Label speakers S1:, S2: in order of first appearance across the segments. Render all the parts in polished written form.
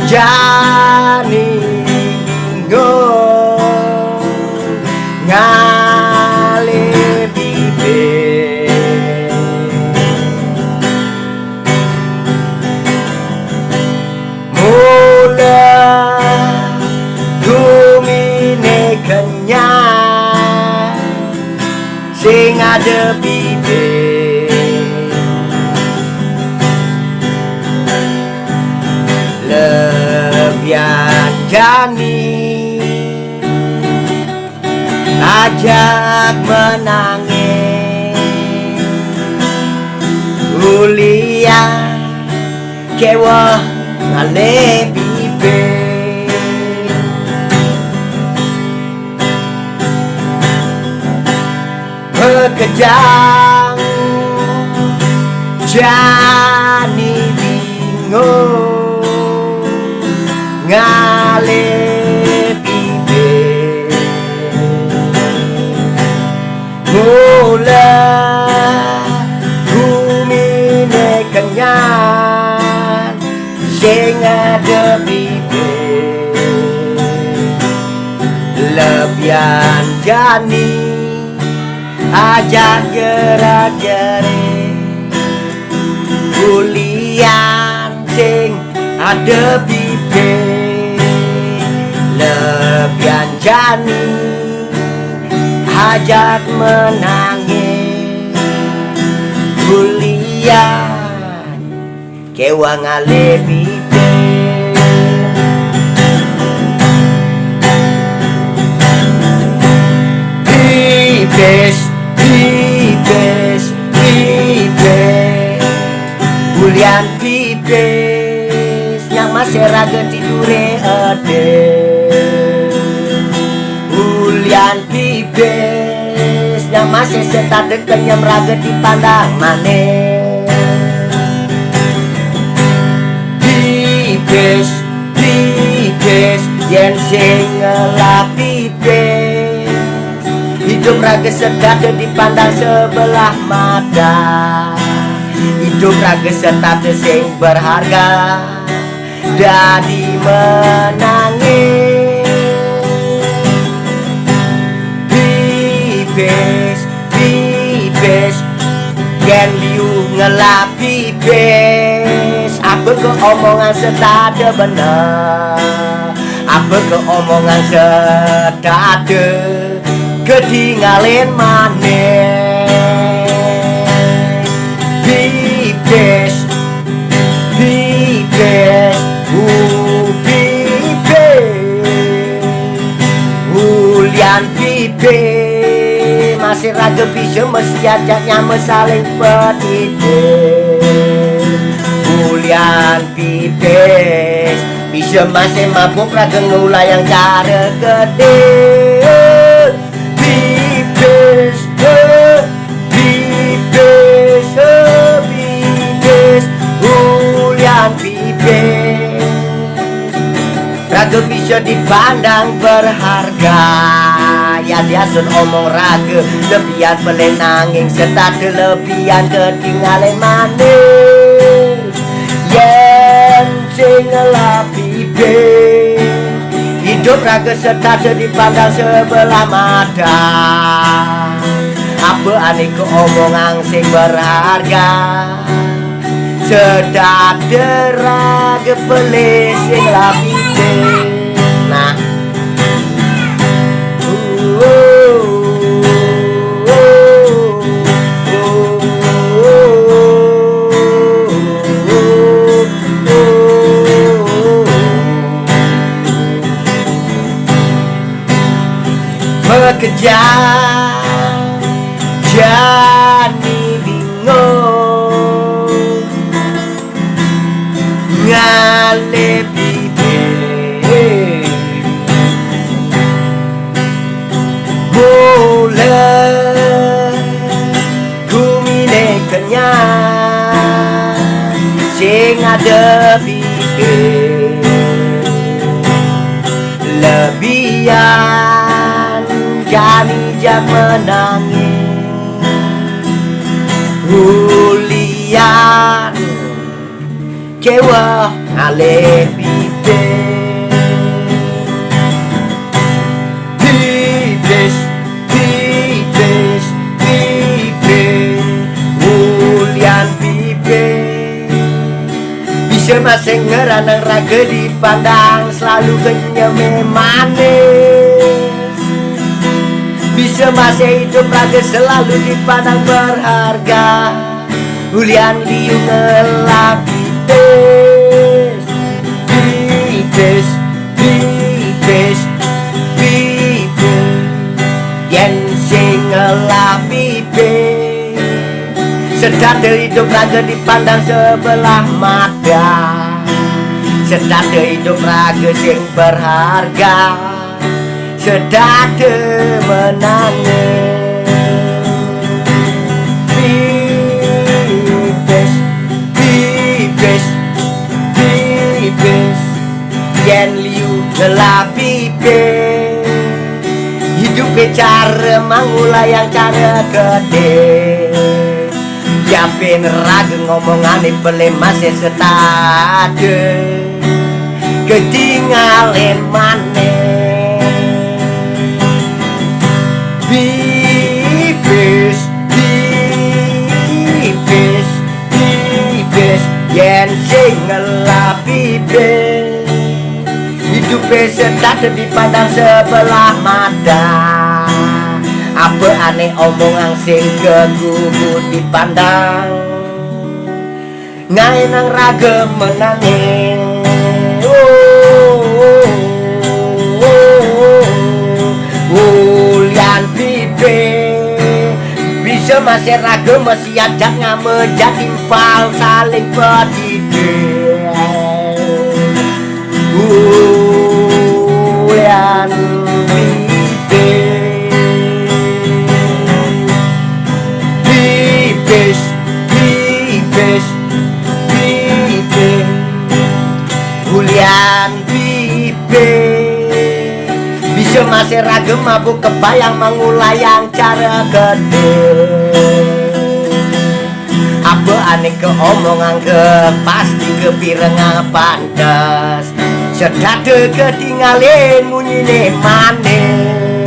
S1: jani bingo ngale bibir mula gumine kenyang sing ada bibir lebihan jani ajak menangis ulia kewa ngale bibir bekejang jani bingung ngale bibir mula gumine kenyang sing ada bibir lebihan jani ajak gerak-gerik kuliah sing ada bibir lebihan jani ajak menangis kuliah kewang ale bibir bibes bibes bibes bulian bibes yang masih raga tidure ade bulian bibes yang masih setat kenyam raga dipandang maneh bibes bibes yen sing ngelap bibes hidup raga setat dipandang sebelah mata hidup raga setat sing berharga dadi menangis bibes bibes yen liu ngelap bibes apa ke omongan setat bener apa ke omongan setat ketinggalin maneh bibes bibes bibes ulian bibes masih raga bisa mesti ajaknya mesaling petitir ulian bibes bisa masih mabuk raga ngulayang cara gede bibes bibes bibes ulian bibes raga bisa dipandang berharga ya diasun omong raga lebihan peleng nanging serta kelebihan ketinggalan manis yen sing ngelap bibes hidup raga serta dipandang sebelah mata apa aneh ke omongan sing berharga sedat raga pelih sing lapite nah bekerja jani bingung ngale bibir bulan gumine kenyang sing ada bibir lebihan jani jam menangis hulian kewa ngale bibir bisa masing ngeranang raga dipandang selalu kenyame manis, bisa masih hidup raga selalu dipandang berharga. Ulian liu ngelap bibes, bibes, bibes, bibes, yen sing ngelap bibes. Sedar hidup raga dipandang sebelah mata, sedar hidup raga sing berharga, sedar menangis. Bibes, bibes, bibes, yen liu ngelap bibes. Hidup cara mangulai yang cara gede, yapin raga ngomongane pele masih setade ketinggalan maneh. Bibes, bibes, bibes, yen sing ngelap bibes. Hidup sedang dipandang sebelah mata, apa aneh omongan sing kegugu dipandang, ngai nang raga menangis. Ulian pipe bisa masih raga masih ada ngameja timpal saling pedide. Ulian pipe, bibes, bibes, bibes, ulian bibes. Bisa masih raga mabuk kebayang mengulayang cara gede, apa aneh ke omongan ke pasti ke pirenga pantas. Sedar ketinggalin munyine maneh,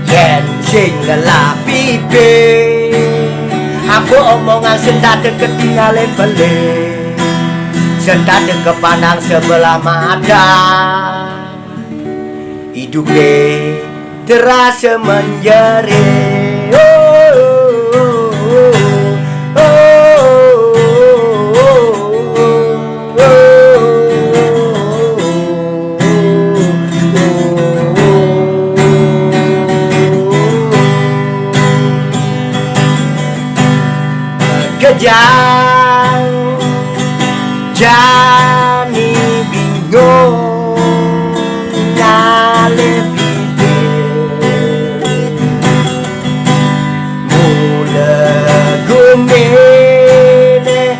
S1: yen sing ngelap bibes. Apa omongan sedar ketinggalin beli, sedar kepandang sebelah mata. Hidupnya terasa menjerit. Kejang jani bingung nyale mula gumene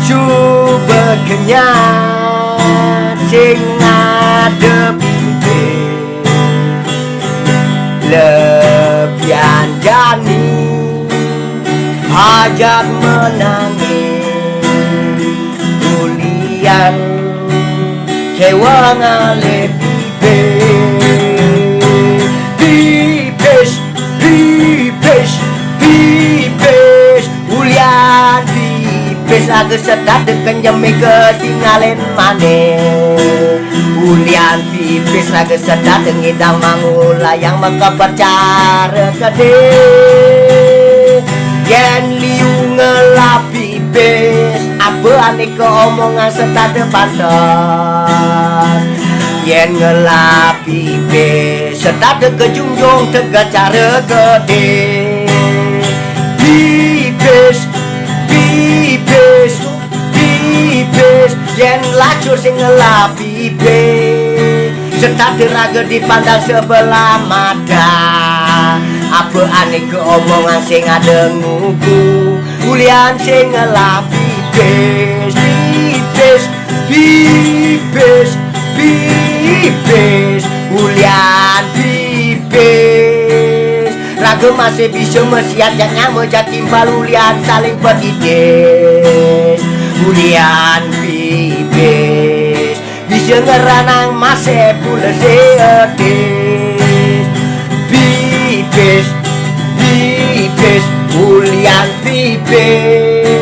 S1: coba kenyang sing ada bibir lebihan jani hajat menangis. Ulian kewang ale bibes, bibes, bibes, ulian bibes. Lagu sedap dengan jemi ketinggalan maneh. Ulian bibes lagu sedap dengan idang mangula yang mengkabar gede. Yen liu ngelap bibes, apa aneh ke omongan setade pantas. Yen ngelap bibes, setade kejunjung tegas cara gede. Bibes, bibes, bibes, yen lacur sing ngelap bibes. Setade raga dipandang sebelah mata. Apa aneh ke omongan sing ada ngugu. Ulian sing ngelap bibes, bibes, bibes, bibes, ulian bibes. Raga masih bisa mesiat yang mejat timbal ulian saling petides. Ulian bibes bisa ngeranang masih pula seedes. Bibes, bibes, ulian bibes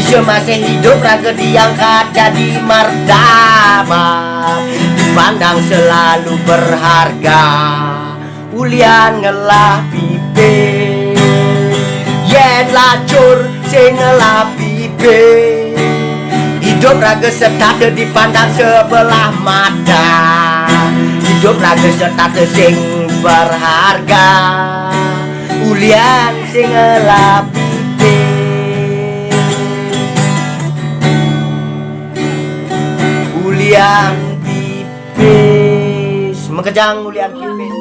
S1: Indonesia masih hidup, raga diangkat jadi martabat, dipandang selalu berharga. Ulian ngelah pipe, yen lacur sing ngelah pipe. Hidup raga setata dipandang sebelah mata, hidup raga setata sing berharga. Ulian sing ngelah pipe, ulian pipis, mengejang ulian pipis.